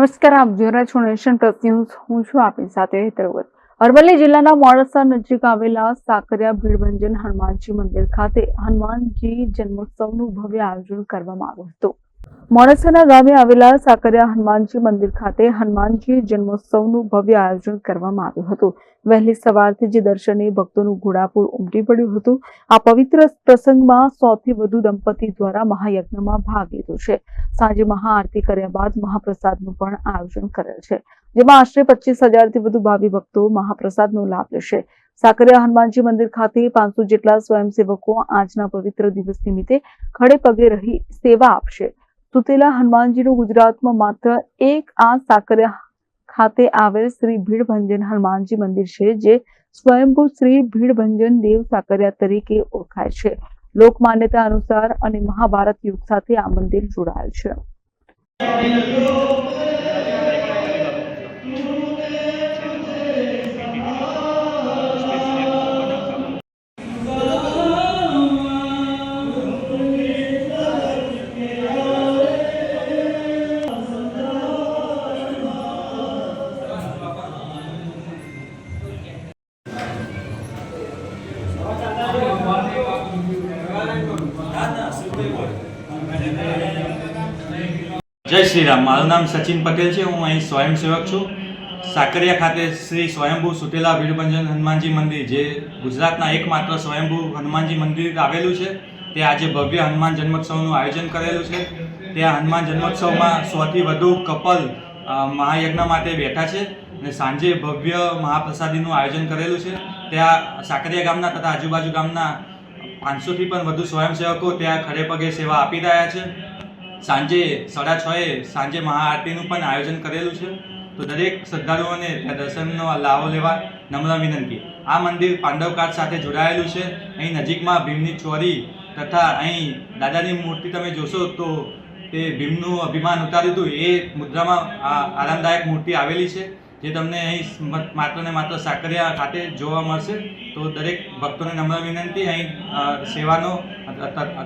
નમસ્કાર, આપ જોઈ રહ્યા છો નેશન પ્લસ ન્યૂઝ. હું છું આપની સાથે હેતરવત. અરવલ્લી જિલ્લાના મોડાસા નજીક આવેલા સાકરિયા ભીડભંજન હનુમાનજી મંદિર ખાતે હનુમાનજી જન્મોત્સવનું ભવ્ય આયોજન કરવામાં આવ્યું હતું. મોડાસાના ગામે આવેલા સાકરિયા હનુમાનજી મંદિર ખાતે હનુમાનજી જન્મોત્સવનું ભવ્ય આયોજન કરવામાં આવ્યું હતું. વહેલી સવારથી જ દર્શને ભક્તોનું ઘોડાપુર ઉમટી પડ્યું હતું. આ પવિત્ર પ્રસંગમાં 100 થી વધુ દંપતી દ્વારા મહાયજ્ઞમાં ભાગ લીધો છે. સાંજે મહાઆરતી કર્યા બાદ મહાપ્રસાદનું પણ આયોજન કરેલ છે, જેમાં આશરે 25,000 થી વધુ ભાવિ ભક્તો મહાપ્રસાદનો લાભ લેશે. સાકરિયા હનુમાનજી મંદિર ખાતે 500 જેટલા સ્વયંસેવકો આજના પવિત્ર દિવસ નિમિત્તે ખડે પગે રહી સેવા આપશે. સુતેલા હનુમાનજીનું ગુજરાતમાં માત્ર એક આ સાકરિયા ખાતે આવેલ શ્રી ભીડભંજન હનુમાનજી મંદિર છે, જે સ્વયંભૂ શ્રી ભીડભંજન દેવ સાકરિયા તરીકે ઓળખાય છે. લોકમાન્યતા અનુસાર અને મહાભારત યુગ સાથે આ મંદિર જોડાયેલ છે. જય શ્રી રામ. મારું નામ સચિન પટેલ છે. હું અહીં સ્વયંસેવક છું. સાકરિયા ખાતે શ્રી સ્વયંભૂ સુતેલા ભીડભંજન હનુમાનજી મંદિર, જે ગુજરાતના એકમાત્ર સ્વયંભૂ હનુમાનજી મંદિર આવેલું છે, તે આજે ભવ્ય હનુમાન જન્મોત્સવનું આયોજન કરેલું છે. ત્યાં હનુમાન જન્મોત્સવમાં 100 થી વધુ કપલ મહાયજ્ઞ માટે બેઠા છે અને સાંજે ભવ્ય મહાપ્રસાદીનું આયોજન કરેલું છે. ત્યાં સાકરિયા ગામના તથા આજુબાજુ ગામના 500 થી પણ વધુ સ્વયંસેવકો ત્યાં ખડે પગે સેવા આપી રહ્યા છે. સાંજે 6:30 સાંજે મહાઆરતીનું પણ આયોજન કરેલું છે. તો દરેક શ્રદ્ધાળુઓને ત્યાં દર્શનનો લાભો લેવા નમ્ર વિનંતી. આ મંદિર પાંડવકાળ સાથે જોડાયેલું છે. અહીં નજીકમાં ભીમની ચોરી તથા અહીં દાદાની મૂર્તિ તમે જોશો તો તે ભીમનું અભિમાન ઉતાર્યું હતું એ મુદ્રામાં આરામદાયક મૂર્તિ આવેલી છે, જે તમને અહીં માત્ર ને માત્ર સાકરિયા ખાતે જોવા મળશે. તો દરેક ભક્તોને નમ્ર વિનંતી, અહીં સેવાનો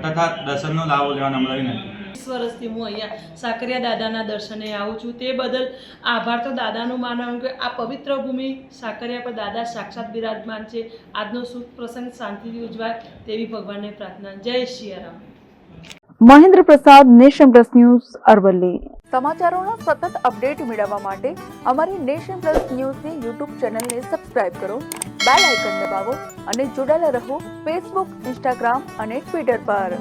તથા દર્શનનો લાભો લેવા નમ્ર વિનંતી. 20 વર્ષથી હું અહીંયા સાકરિયા દાદાના દર્શને આવું છું. તે બદલ આભાર તો દાદાનું માનવાનું કે આ પવિત્ર ભૂમિ સાકરિયા પર દાદા સાક્ષાત બિરાજમાન છે. આજનો શુભ પ્રસંગ શાંતિથી ઉજવાય તેવી ભગવાનને પ્રાર્થના. જય સિયારામ. મહેન્દ્ર પ્રસાદ, નેશન પ્લસ ન્યૂઝ, અરવલ્લી. સમાચારોના સતત અપડેટ મેળવવા માટે અમારી નેશન પ્લસ ન્યૂઝની યુટ્યુબ ચેનલને સબસ્ક્રાઇબ કરો, બેલ આઇકન દબાવો અને જોડાયેલા રહો ફેસબુક, ઇન્સ્ટાગ્રામ અને ટ્વિટર પર.